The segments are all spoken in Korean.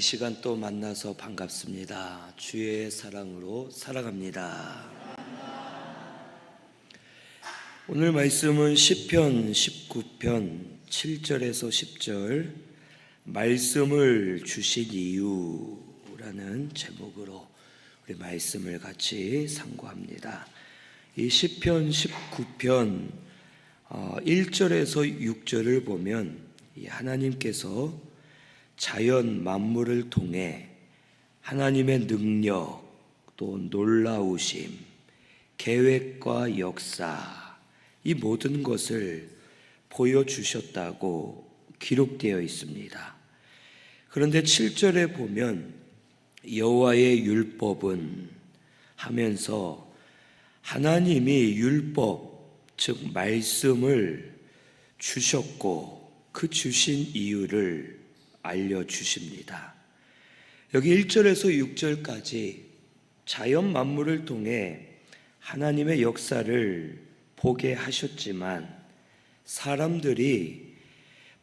시간 또 만나서 반갑습니다. 주의 사랑으로 살아갑니다. 오늘 말씀은 시편 19편 7절에서 10절 말씀을 주신 이유라는 제목으로 우리 말씀을 같이 상고합니다. 이 시편 19편 1절에서 6절을 보면 하나님께서 자연 만물을 통해 하나님의 능력, 또 놀라우심, 계획과 역사, 이 모든 것을 보여주셨다고 기록되어 있습니다. 그런데 7절에 보면 여호와의 율법은 하면서 하나님이 율법, 즉 말씀을 주셨고 그 주신 이유를 알려주십니다. 여기 1절에서 6절까지 자연 만물을 통해 하나님의 역사를 보게 하셨지만 사람들이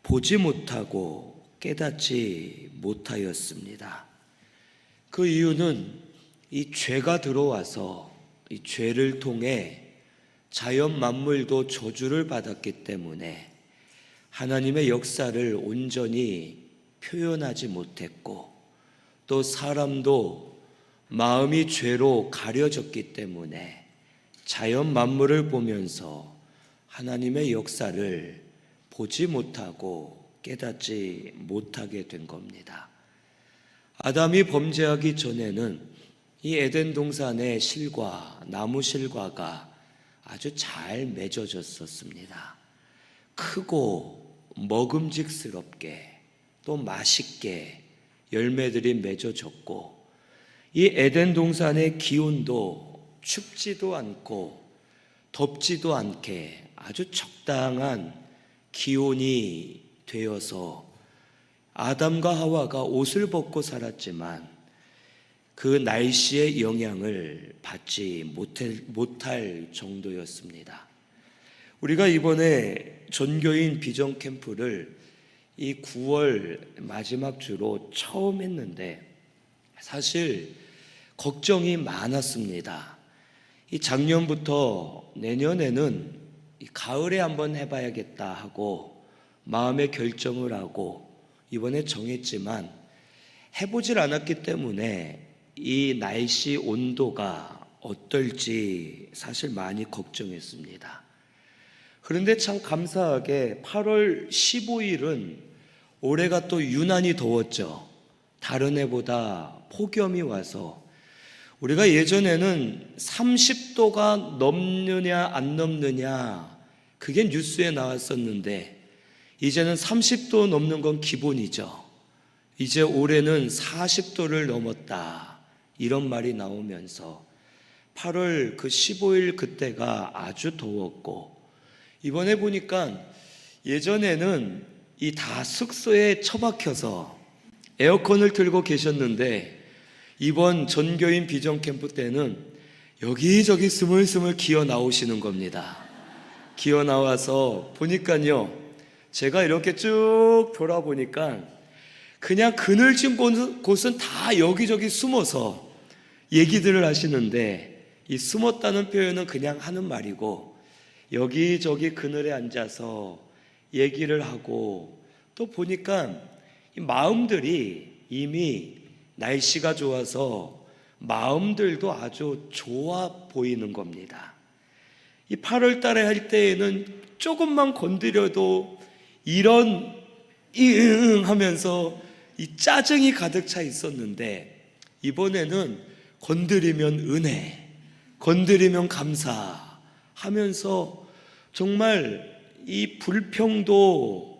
보지 못하고 깨닫지 못하였습니다. 그 이유는 이 죄가 들어와서 이 죄를 통해 자연 만물도 저주를 받았기 때문에 하나님의 역사를 온전히 표현하지 못했고, 또 사람도 마음이 죄로 가려졌기 때문에 자연 만물을 보면서 하나님의 역사를 보지 못하고 깨닫지 못하게 된 겁니다. 아담이 범죄하기 전에는 이 에덴 동산의 실과 나무 실과가 아주 잘 맺어졌었습니다. 크고 먹음직스럽게 또 맛있게 열매들이 맺어졌고, 이 에덴 동산의 기온도 춥지도 않고 덥지도 않게 아주 적당한 기온이 되어서 아담과 하와가 옷을 벗고 살았지만 그 날씨의 영향을 받지 못할 정도였습니다. 우리가 이번에 전교인 비전 캠프를 이 9월 마지막 주로 처음 했는데 사실 걱정이 많았습니다. 이 작년부터 내년에는 이 가을에 한번 해봐야겠다 하고 마음의 결정을 하고 이번에 정했지만 해보질 않았기 때문에 이 날씨 온도가 어떨지 사실 많이 걱정했습니다. 그런데 참 감사하게 8월 15일은 올해가 또 유난히 더웠죠. 다른 해보다 폭염이 와서 우리가 예전에는 30도가 넘느냐 안 넘느냐 그게 뉴스에 나왔었는데 이제는 30도 넘는 건 기본이죠. 이제 올해는 40도를 넘었다 이런 말이 나오면서 8월 그 15일 그때가 아주 더웠고, 이번에 보니까 예전에는 이 다 숙소에 처박혀서 에어컨을 틀고 계셨는데 이번 전교인 비전 캠프 때는 여기저기 스물스물 기어 나오시는 겁니다. 기어 나와서 보니까요, 제가 이렇게 쭉 돌아보니까 그냥 그늘진 곳은 다 여기저기 숨어서 얘기들을 하시는데, 이 숨었다는 표현은 그냥 하는 말이고 여기저기 그늘에 앉아서 얘기를 하고, 또 보니까 이 마음들이 이미 날씨가 좋아서 마음들도 아주 좋아 보이는 겁니다. 이 8월 달에 할 때에는 조금만 건드려도 이런 하면서 이 짜증이 가득 차 있었는데 이번에는 건드리면 은혜, 건드리면 감사 하면서 정말 이 불평도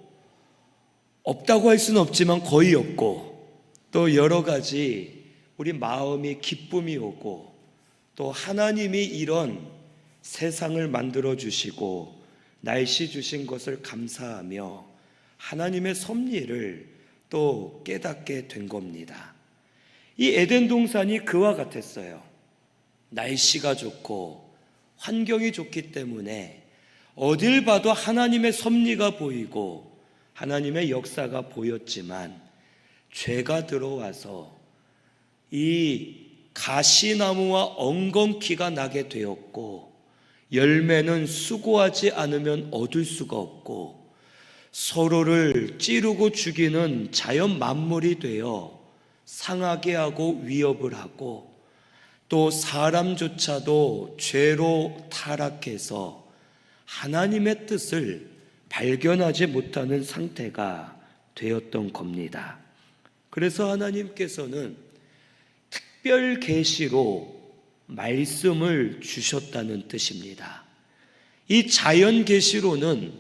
없다고 할 수는 없지만 거의 없고, 또 여러 가지 우리 마음이 기쁨이 오고, 또 하나님이 이런 세상을 만들어 주시고 날씨 주신 것을 감사하며 하나님의 섭리를 또 깨닫게 된 겁니다. 이 에덴 동산이 그와 같았어요. 날씨가 좋고 환경이 좋기 때문에 어딜 봐도 하나님의 섭리가 보이고 하나님의 역사가 보였지만 죄가 들어와서 이 가시나무와 엉겅퀴가 나게 되었고, 열매는 수고하지 않으면 얻을 수가 없고, 서로를 찌르고 죽이는 자연 만물이 되어 상하게 하고 위협을 하고, 또 사람조차도 죄로 타락해서 하나님의 뜻을 발견하지 못하는 상태가 되었던 겁니다. 그래서 하나님께서는 특별 계시로 말씀을 주셨다는 뜻입니다. 이 자연 계시로는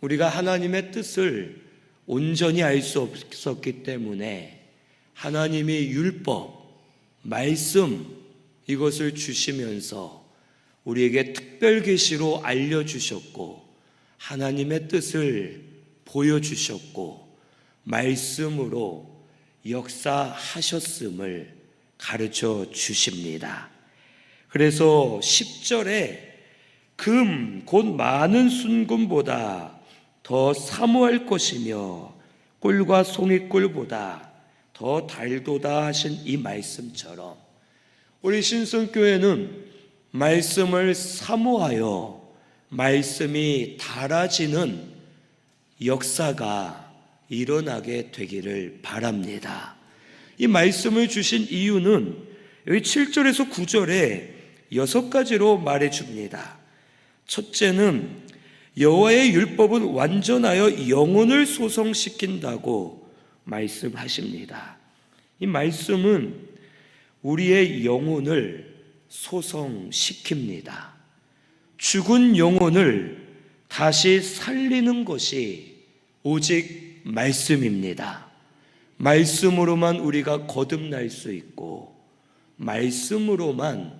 우리가 하나님의 뜻을 온전히 알 수 없었기 때문에 하나님이 율법, 말씀 이것을 주시면서 우리에게 특별 계시로 알려주셨고, 하나님의 뜻을 보여주셨고, 말씀으로 역사하셨음을 가르쳐 주십니다. 그래서 10절에 금 곧 많은 순금보다 더 사모할 것이며 꿀과 송이꿀보다 더 달도다 하신 이 말씀처럼 우리 신성교회는 말씀을 사모하여 말씀이 달아지는 역사가 일어나게 되기를 바랍니다. 이 말씀을 주신 이유는 여기 7절에서 9절에 6가지로 말해줍니다. 첫째는 여호와의 율법은 완전하여 영혼을 소성시킨다고 말씀하십니다. 이 말씀은 우리의 영혼을 소성시킵니다. 죽은 영혼을 다시 살리는 것이 오직 말씀입니다. 말씀으로만 우리가 거듭날 수 있고, 말씀으로만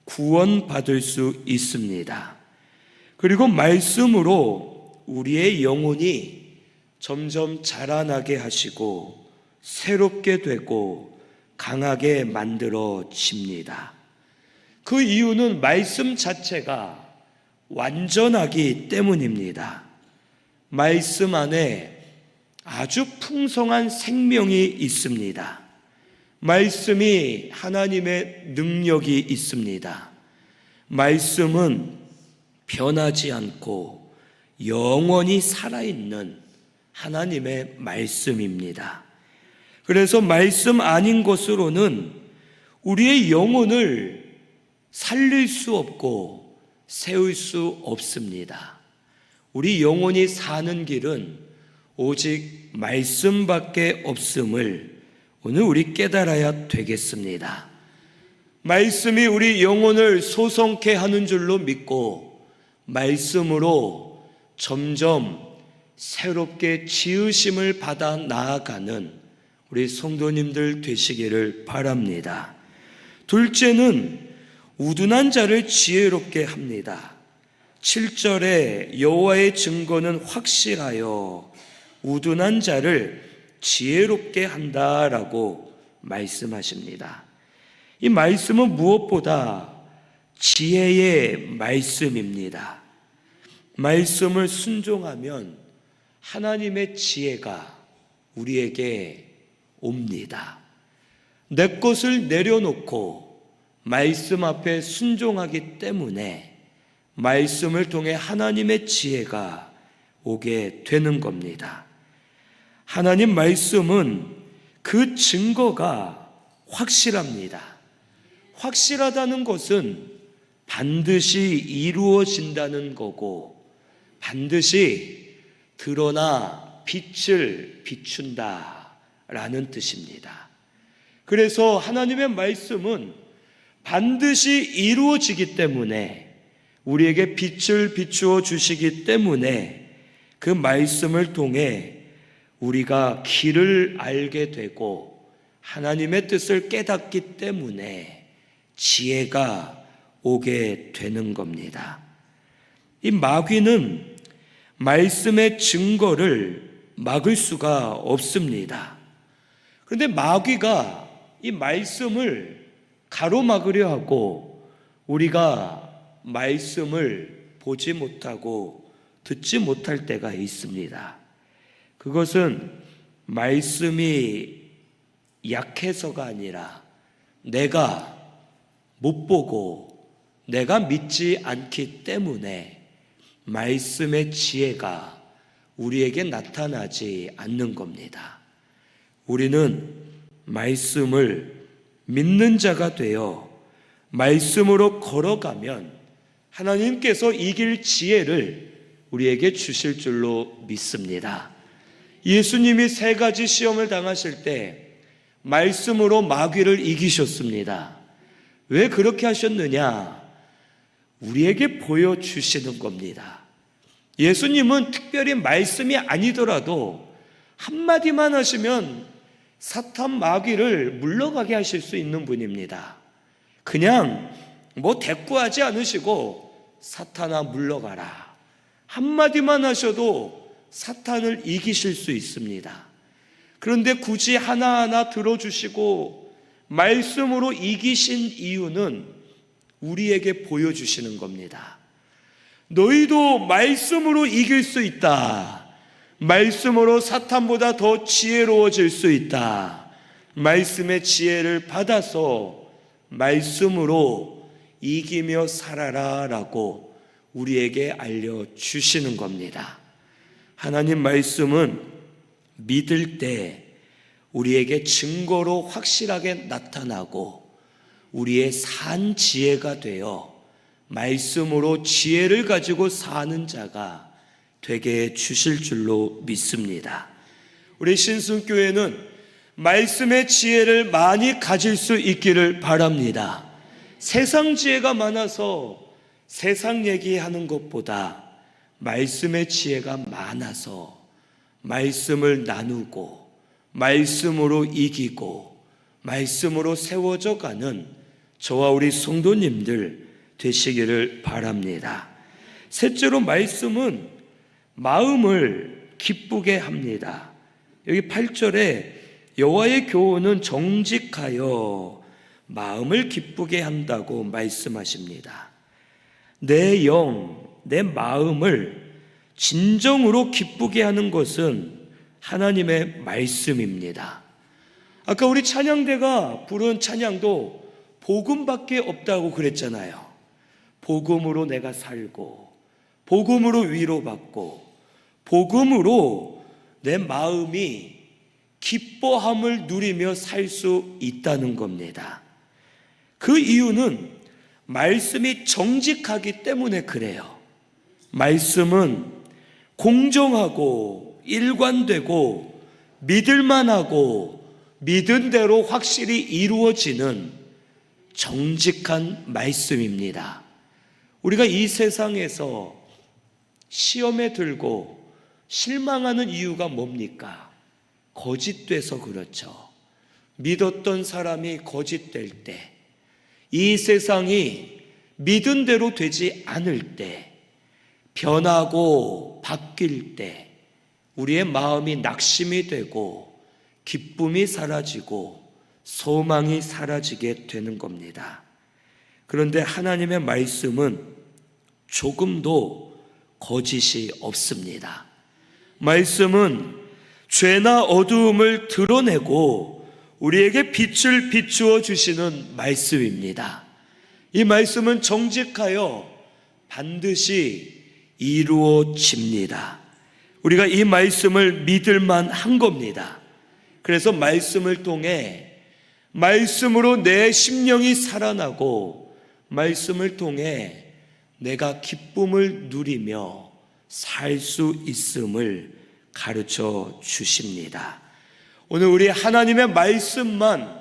구원받을 수 있습니다. 그리고 말씀으로 우리의 영혼이 점점 자라나게 하시고 새롭게 되고 강하게 만들어집니다. 그 이유는 말씀 자체가 완전하기 때문입니다. 말씀 안에 아주 풍성한 생명이 있습니다. 말씀이 하나님의 능력이 있습니다. 말씀은 변하지 않고 영원히 살아있는 하나님의 말씀입니다. 그래서 말씀 아닌 것으로는 우리의 영혼을 살릴 수 없고 세울 수 없습니다. 우리 영혼이 사는 길은 오직 말씀밖에 없음을 오늘 우리 깨달아야 되겠습니다. 말씀이 우리 영혼을 소성케 하는 줄로 믿고 말씀으로 점점 새롭게 지으심을 받아 나아가는 우리 성도님들 되시기를 바랍니다. 둘째는 우둔한 자를 지혜롭게 합니다. 7절에 여호와의 증거는 확실하여 우둔한 자를 지혜롭게 한다라고 말씀하십니다. 이 말씀은 무엇보다 지혜의 말씀입니다. 말씀을 순종하면 하나님의 지혜가 우리에게 옵니다. 내 것을 내려놓고 말씀 앞에 순종하기 때문에 말씀을 통해 하나님의 지혜가 오게 되는 겁니다. 하나님 말씀은 그 증거가 확실합니다. 확실하다는 것은 반드시 이루어진다는 거고 반드시 드러나 빛을 비춘다라는 뜻입니다. 그래서 하나님의 말씀은 반드시 이루어지기 때문에 우리에게 빛을 비추어 주시기 때문에 그 말씀을 통해 우리가 길을 알게 되고 하나님의 뜻을 깨닫기 때문에 지혜가 오게 되는 겁니다. 이 마귀는 말씀의 증거를 막을 수가 없습니다. 그런데 마귀가 이 말씀을 가로막으려 하고 우리가 말씀을 보지 못하고 듣지 못할 때가 있습니다. 그것은 말씀이 약해서가 아니라 내가 못 보고 내가 믿지 않기 때문에 말씀의 지혜가 우리에게 나타나지 않는 겁니다. 우리는 말씀을 믿는 자가 되어 말씀으로 걸어가면 하나님께서 이길 지혜를 우리에게 주실 줄로 믿습니다. 예수님이 3가지 시험을 당하실 때 말씀으로 마귀를 이기셨습니다. 왜 그렇게 하셨느냐? 우리에게 보여주시는 겁니다. 예수님은 특별히 말씀이 아니더라도 한마디만 하시면 사탄 마귀를 물러가게 하실 수 있는 분입니다. 그냥 대꾸하지 않으시고 사탄아 물러가라, 한마디만 하셔도 사탄을 이기실 수 있습니다. 그런데 굳이 하나하나 들어주시고 말씀으로 이기신 이유는 우리에게 보여주시는 겁니다. 너희도 말씀으로 이길 수 있다. 말씀으로 사탄보다 더 지혜로워질 수 있다. 말씀의 지혜를 받아서 말씀으로 이기며 살아라 라고 우리에게 알려주시는 겁니다. 하나님 말씀은 믿을 때 우리에게 증거로 확실하게 나타나고 우리의 산 지혜가 되어 말씀으로 지혜를 가지고 사는 자가 되게 해 주실 줄로 믿습니다. 우리 신순교회는 말씀의 지혜를 많이 가질 수 있기를 바랍니다. 세상 지혜가 많아서 세상 얘기하는 것보다 말씀의 지혜가 많아서 말씀을 나누고 말씀으로 이기고 말씀으로 세워져 가는 저와 우리 성도님들 되시기를 바랍니다. 셋째로, 말씀은 마음을 기쁘게 합니다. 여기 8절에 여호와의 교훈은 정직하여 마음을 기쁘게 한다고 말씀하십니다. 내 영, 내 마음을 진정으로 기쁘게 하는 것은 하나님의 말씀입니다. 아까 우리 찬양대가 부른 찬양도 복음밖에 없다고 그랬잖아요. 복음으로 내가 살고, 복음으로 위로받고, 복음으로 내 마음이 기뻐함을 누리며 살 수 있다는 겁니다. 그 이유는 말씀이 정직하기 때문에 그래요. 말씀은 공정하고 일관되고 믿을만하고 믿은 대로 확실히 이루어지는 정직한 말씀입니다. 우리가 이 세상에서 시험에 들고 실망하는 이유가 뭡니까? 거짓돼서 그렇죠. 믿었던 사람이 거짓될 때, 이 세상이 믿은 대로 되지 않을 때, 변하고 바뀔 때 우리의 마음이 낙심이 되고 기쁨이 사라지고 소망이 사라지게 되는 겁니다. 그런데 하나님의 말씀은 조금도 거짓이 없습니다. 말씀은 죄나 어두움을 드러내고 우리에게 빛을 비추어 주시는 말씀입니다. 이 말씀은 정직하여 반드시 이루어집니다. 우리가 이 말씀을 믿을 만한 겁니다. 그래서 말씀을 통해 말씀으로 내 심령이 살아나고 말씀을 통해 내가 기쁨을 누리며 살 수 있음을 가르쳐 주십니다. 오늘 우리 하나님의 말씀만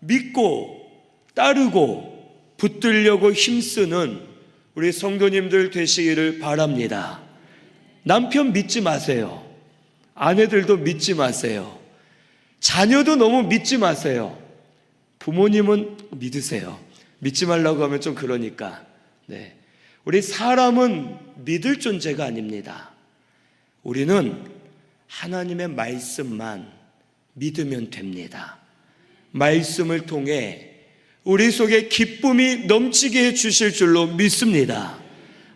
믿고 따르고 붙들려고 힘쓰는 우리 성도님들 되시기를 바랍니다. 남편 믿지 마세요. 아내들도 믿지 마세요. 자녀도 너무 믿지 마세요. 부모님은 믿으세요. 믿지 말라고 하면 좀 그러니까. 네. 우리 사람은 믿을 존재가 아닙니다. 우리는 하나님의 말씀만 믿으면 됩니다. 말씀을 통해 우리 속에 기쁨이 넘치게 해 주실 줄로 믿습니다.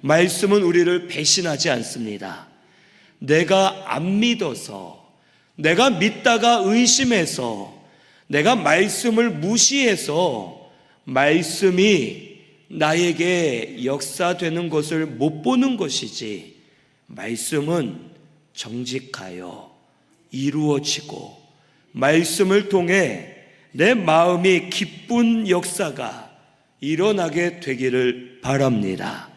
말씀은 우리를 배신하지 않습니다. 내가 안 믿어서, 내가 믿다가 의심해서, 내가 말씀을 무시해서 말씀이 나에게 역사되는 것을 못 보는 것이지, 말씀은 정직하여 이루어지고 말씀을 통해 내 마음이 기쁜 역사가 일어나게 되기를 바랍니다.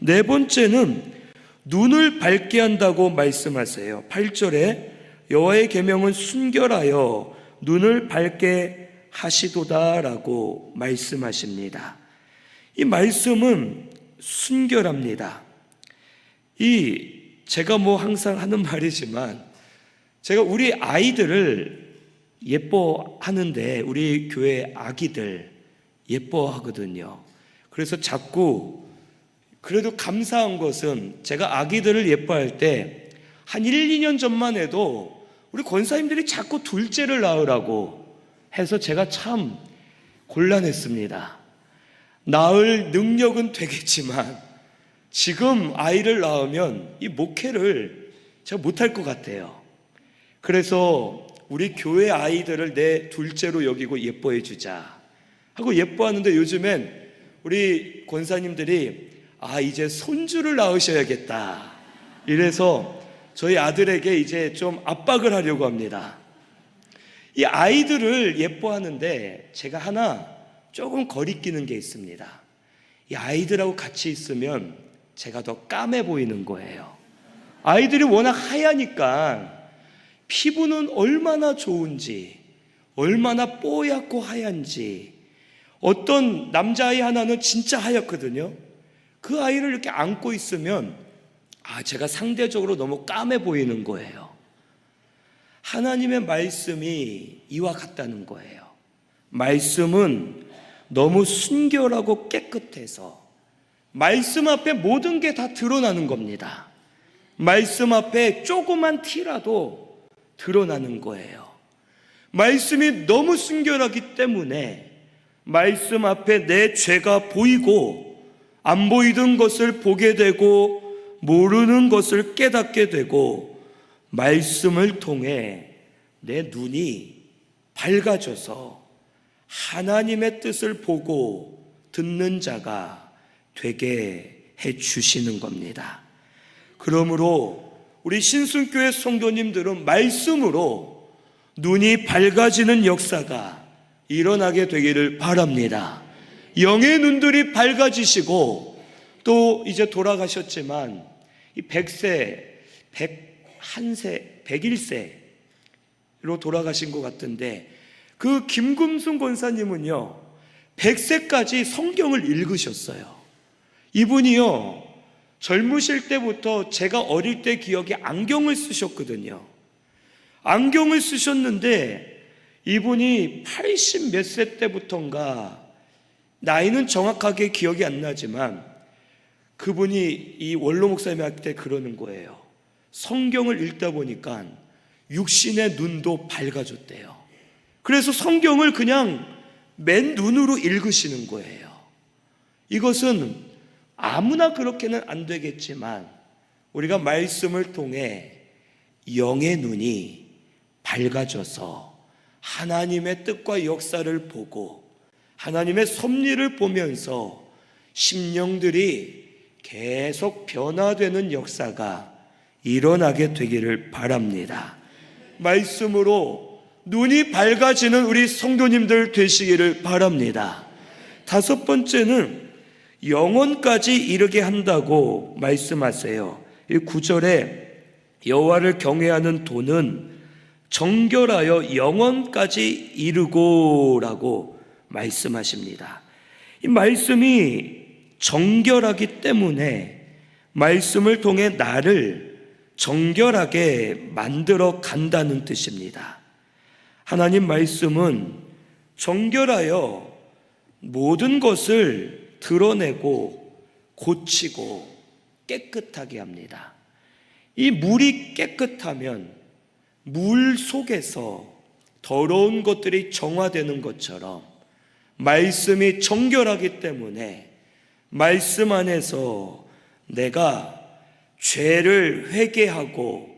네 번째는 눈을 밝게 한다고 말씀하세요. 8절에 여호와의 계명은 순결하여 눈을 밝게 하시도다라고 말씀하십니다. 이 말씀은 순결합니다. 제가 항상 하는 말이지만, 제가 우리 아이들을 예뻐하는데 우리 교회 아기들 예뻐하거든요. 그래서 자꾸, 그래도 감사한 것은 제가 아기들을 예뻐할 때 한 1, 2년 전만 해도 우리 권사님들이 자꾸 둘째를 낳으라고 해서 제가 참 곤란했습니다. 낳을 능력은 되겠지만 지금 아이를 낳으면 이 목회를 제가 못할 것 같아요. 그래서 우리 교회 아이들을 내 둘째로 여기고 예뻐해 주자 하고 예뻐하는데, 요즘엔 우리 권사님들이 이제 손주를 낳으셔야겠다 이래서 저희 아들에게 이제 좀 압박을 하려고 합니다. 이 아이들을 예뻐하는데 제가 하나 조금 거리끼는 게 있습니다. 이 아이들하고 같이 있으면 제가 더 까매 보이는 거예요. 아이들이 워낙 하얘니까 피부는 얼마나 좋은지, 얼마나 뽀얗고 하얀지. 어떤 남자아이 하나는 진짜 하얗거든요. 그 아이를 이렇게 안고 있으면 제가 상대적으로 너무 까매 보이는 거예요. 하나님의 말씀이 이와 같다는 거예요. 말씀은 너무 순결하고 깨끗해서 말씀 앞에 모든 게 다 드러나는 겁니다. 말씀 앞에 조그만 티라도 드러나는 거예요. 말씀이 너무 순결하기 때문에 말씀 앞에 내 죄가 보이고 안 보이던 것을 보게 되고 모르는 것을 깨닫게 되고 말씀을 통해 내 눈이 밝아져서 하나님의 뜻을 보고 듣는 자가 되게 해 주시는 겁니다. 그러므로 우리 신순교회 성도님들은 말씀으로 눈이 밝아지는 역사가 일어나게 되기를 바랍니다. 영의 눈들이 밝아지시고, 또 이제 돌아가셨지만 이 100세, 101세, 101세로 돌아가신 것 같은데, 그 김금순 권사님은요 100세까지 성경을 읽으셨어요. 이분이요 젊으실 때부터, 제가 어릴 때 기억에 안경을 쓰셨거든요. 안경을 쓰셨는데 이분이 80 몇 세 때부터인가, 나이는 정확하게 기억이 안 나지만 그분이 이 원로 목사님 할 때 그러는 거예요. 성경을 읽다 보니까 육신의 눈도 밝아졌대요. 그래서 성경을 그냥 맨 눈으로 읽으시는 거예요. 이것은 아무나 그렇게는 안 되겠지만 우리가 말씀을 통해 영의 눈이 밝아져서 하나님의 뜻과 역사를 보고 하나님의 섭리를 보면서 심령들이 계속 변화되는 역사가 일어나게 되기를 바랍니다. 말씀으로 눈이 밝아지는 우리 성도님들 되시기를 바랍니다. 다섯 번째는 영원까지 이르게 한다고 말씀하세요. 이 9절에 여호와를 경외하는 도는 정결하여 영원까지 이르고라고 말씀하십니다. 이 말씀이 정결하기 때문에 말씀을 통해 나를 정결하게 만들어 간다는 뜻입니다. 하나님 말씀은 정결하여 모든 것을 드러내고 고치고 깨끗하게 합니다. 이 물이 깨끗하면 물 속에서 더러운 것들이 정화되는 것처럼 말씀이 정결하기 때문에 말씀 안에서 내가 죄를 회개하고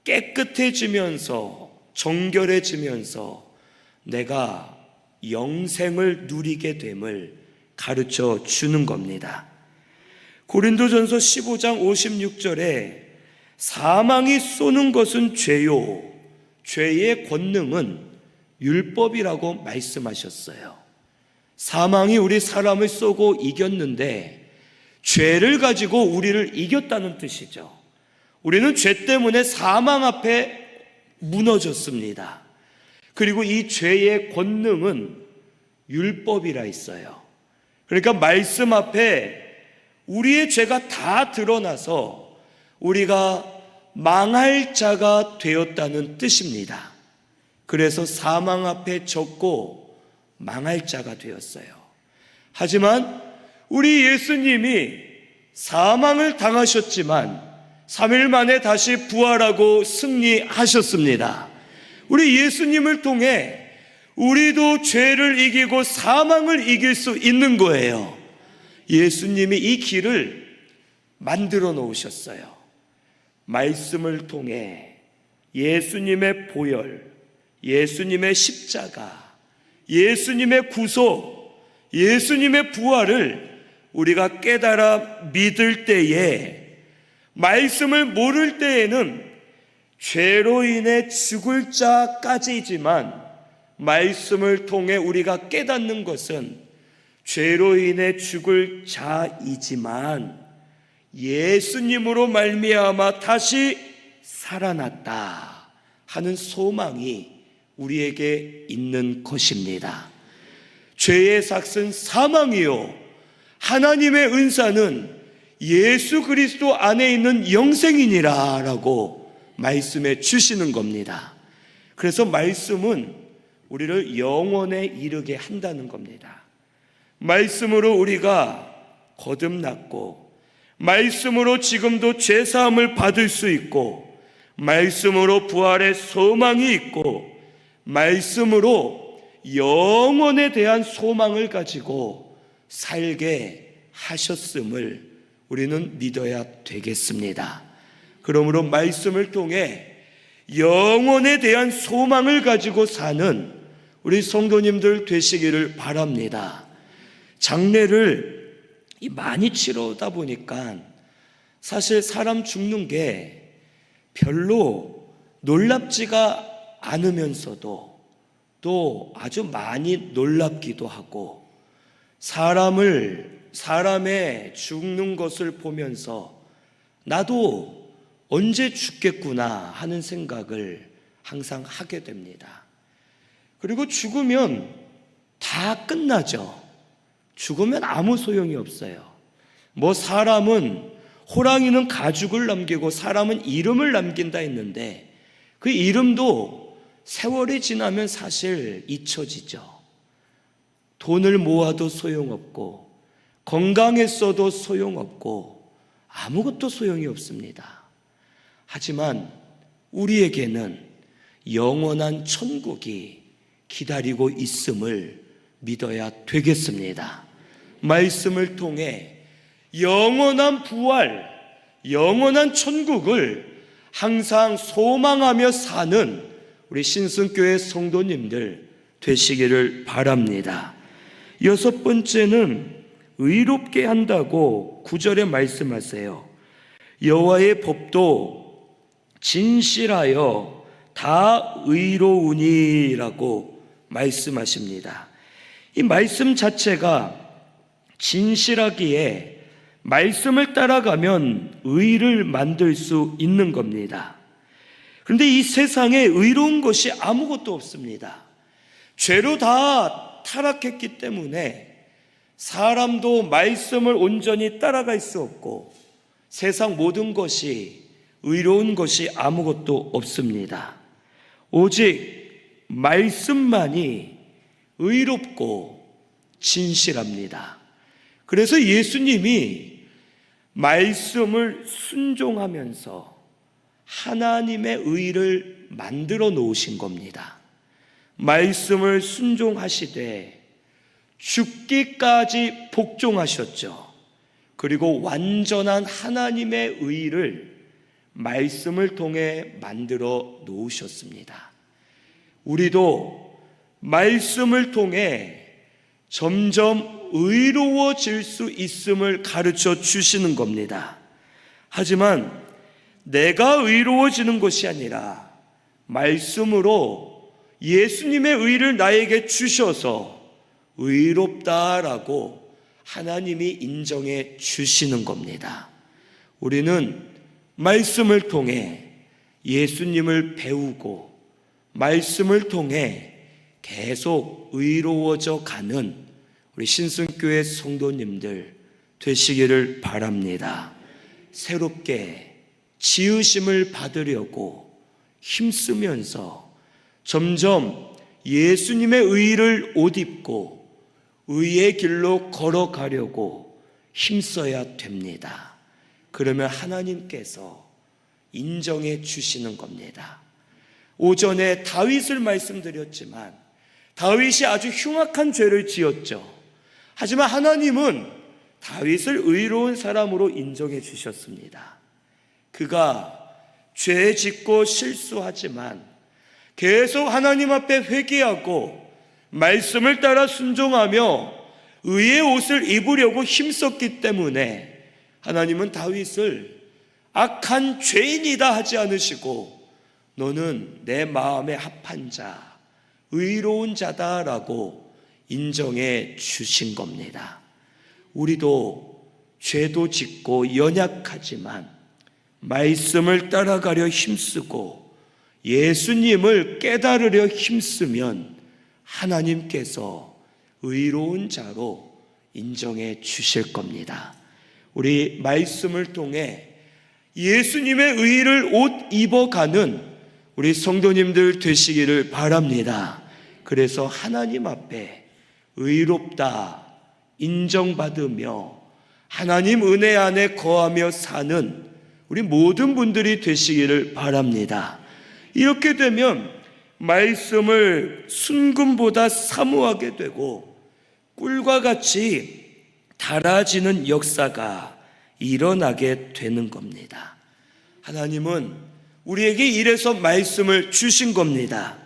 깨끗해지면서 정결해지면서 내가 영생을 누리게 됨을 가르쳐 주는 겁니다. 고린도전서 15장 56절에 사망이 쏘는 것은 죄요, 죄의 권능은 율법이라고 말씀하셨어요. 사망이 우리 사람을 쏘고 이겼는데 죄를 가지고 우리를 이겼다는 뜻이죠. 우리는 죄 때문에 사망 앞에 무너졌습니다. 그리고 이 죄의 권능은 율법이라 있어요. 그러니까 말씀 앞에 우리의 죄가 다 드러나서 우리가 망할 자가 되었다는 뜻입니다. 그래서 사망 앞에 졌고 망할 자가 되었어요. 하지만 우리 예수님이 사망을 당하셨지만 3일 만에 다시 부활하고 승리하셨습니다. 우리 예수님을 통해 우리도 죄를 이기고 사망을 이길 수 있는 거예요. 예수님이 이 길을 만들어 놓으셨어요. 말씀을 통해 예수님의 보혈, 예수님의 십자가, 예수님의 구속, 예수님의 부활을 우리가 깨달아 믿을 때에, 말씀을 모를 때에는 죄로 인해 죽을 자까지이지만 말씀을 통해 우리가 깨닫는 것은 죄로 인해 죽을 자이지만 예수님으로 말미암아 다시 살아났다 하는 소망이 우리에게 있는 것입니다. 죄의 삭은 사망이요, 하나님의 은사는 예수 그리스도 안에 있는 영생이니라 라고 말씀해 주시는 겁니다. 그래서 말씀은 우리를 영원에 이르게 한다는 겁니다. 말씀으로 우리가 거듭났고, 말씀으로 지금도 죄사함을 받을 수 있고, 말씀으로 부활의 소망이 있고, 말씀으로 영원에 대한 소망을 가지고 살게 하셨음을 우리는 믿어야 되겠습니다. 그러므로 말씀을 통해 영원에 대한 소망을 가지고 사는 우리 성도님들 되시기를 바랍니다. 장례를 많이 치르다 보니까 사실 사람 죽는 게 별로 놀랍지가 않으면서도 또 아주 많이 놀랍기도 하고, 사람의 죽는 것을 보면서 나도 언제 죽겠구나 하는 생각을 항상 하게 됩니다. 그리고 죽으면 다 끝나죠. 죽으면 아무 소용이 없어요. 사람은, 호랑이는 가죽을 남기고 사람은 이름을 남긴다 했는데 그 이름도 세월이 지나면 사실 잊혀지죠. 돈을 모아도 소용없고, 건강했어도 소용없고, 아무것도 소용이 없습니다. 하지만 우리에게는 영원한 천국이 기다리고 있음을 믿어야 되겠습니다. 말씀을 통해 영원한 부활, 영원한 천국을 항상 소망하며 사는 우리 신승교회 성도님들 되시기를 바랍니다. 6번째는 의롭게 한다고 9절에 말씀하세요. 여호와의 법도 진실하여 다 의로우니라고 말씀하십니다. 이 말씀 자체가 진실하기에 말씀을 따라가면 의를 만들 수 있는 겁니다. 그런데 이 세상에 의로운 것이 아무것도 없습니다. 죄로 다 타락했기 때문에 사람도 말씀을 온전히 따라갈 수 없고 세상 모든 것이 의로운 것이 아무것도 없습니다. 오직 말씀만이 의롭고 진실합니다. 그래서 예수님이 말씀을 순종하면서 하나님의 의를 만들어 놓으신 겁니다. 말씀을 순종하시되 죽기까지 복종하셨죠. 그리고 완전한 하나님의 의를 말씀을 통해 만들어 놓으셨습니다. 우리도 말씀을 통해 점점 의로워질 수 있음을 가르쳐 주시는 겁니다. 하지만 내가 의로워지는 것이 아니라 말씀으로 예수님의 의를 나에게 주셔서 의롭다라고 하나님이 인정해 주시는 겁니다. 우리는 말씀을 통해 예수님을 배우고 말씀을 통해 계속 의로워져 가는 우리 신승교회 성도님들 되시기를 바랍니다. 새롭게 지으심을 받으려고 힘쓰면서 점점 예수님의 의를 옷 입고 의의 길로 걸어가려고 힘써야 됩니다. 그러면 하나님께서 인정해 주시는 겁니다. 오전에 다윗을 말씀드렸지만 다윗이 아주 흉악한 죄를 지었죠. 하지만 하나님은 다윗을 의로운 사람으로 인정해 주셨습니다. 그가 죄 짓고 실수하지만 계속 하나님 앞에 회개하고 말씀을 따라 순종하며 의의 옷을 입으려고 힘썼기 때문에 하나님은 다윗을 악한 죄인이다 하지 않으시고 너는 내 마음에 합한 자, 의로운 자다라고 인정해 주신 겁니다. 우리도 죄도 짓고 연약하지만 말씀을 따라가려 힘쓰고 예수님을 깨달으려 힘쓰면 하나님께서 의로운 자로 인정해 주실 겁니다. 우리 말씀을 통해 예수님의 의를 옷 입어가는 우리 성도님들 되시기를 바랍니다. 그래서 하나님 앞에 의롭다 인정받으며 하나님 은혜 안에 거하며 사는 우리 모든 분들이 되시기를 바랍니다. 이렇게 되면 말씀을 순금보다 사모하게 되고 꿀과 같이 달아지는 역사가 일어나게 되는 겁니다. 하나님은 우리에게 이래서 말씀을 주신 겁니다.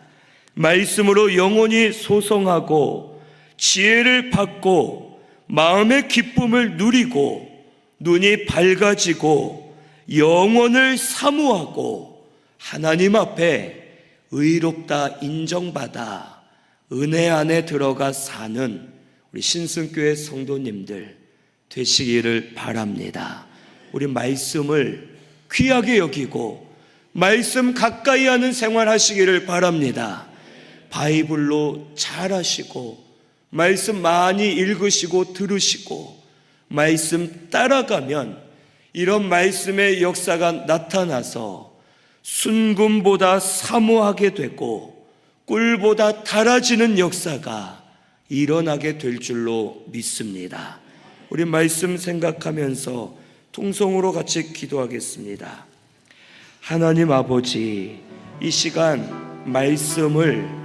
말씀으로 영혼이 소성하고 지혜를 받고 마음의 기쁨을 누리고 눈이 밝아지고 영혼을 사모하고 하나님 앞에 의롭다 인정받아 은혜 안에 들어가 사는 우리 신승교회 성도님들 되시기를 바랍니다. 우리 말씀을 귀하게 여기고 말씀 가까이 하는 생활 하시기를 바랍니다. 바이블로 잘 하시고 말씀 많이 읽으시고 들으시고 말씀 따라가면 이런 말씀의 역사가 나타나서 순금보다 사모하게 되고 꿀보다 달아지는 역사가 일어나게 될 줄로 믿습니다. 우리 말씀 생각하면서 통성으로 같이 기도하겠습니다. 하나님 아버지, 이 시간 말씀을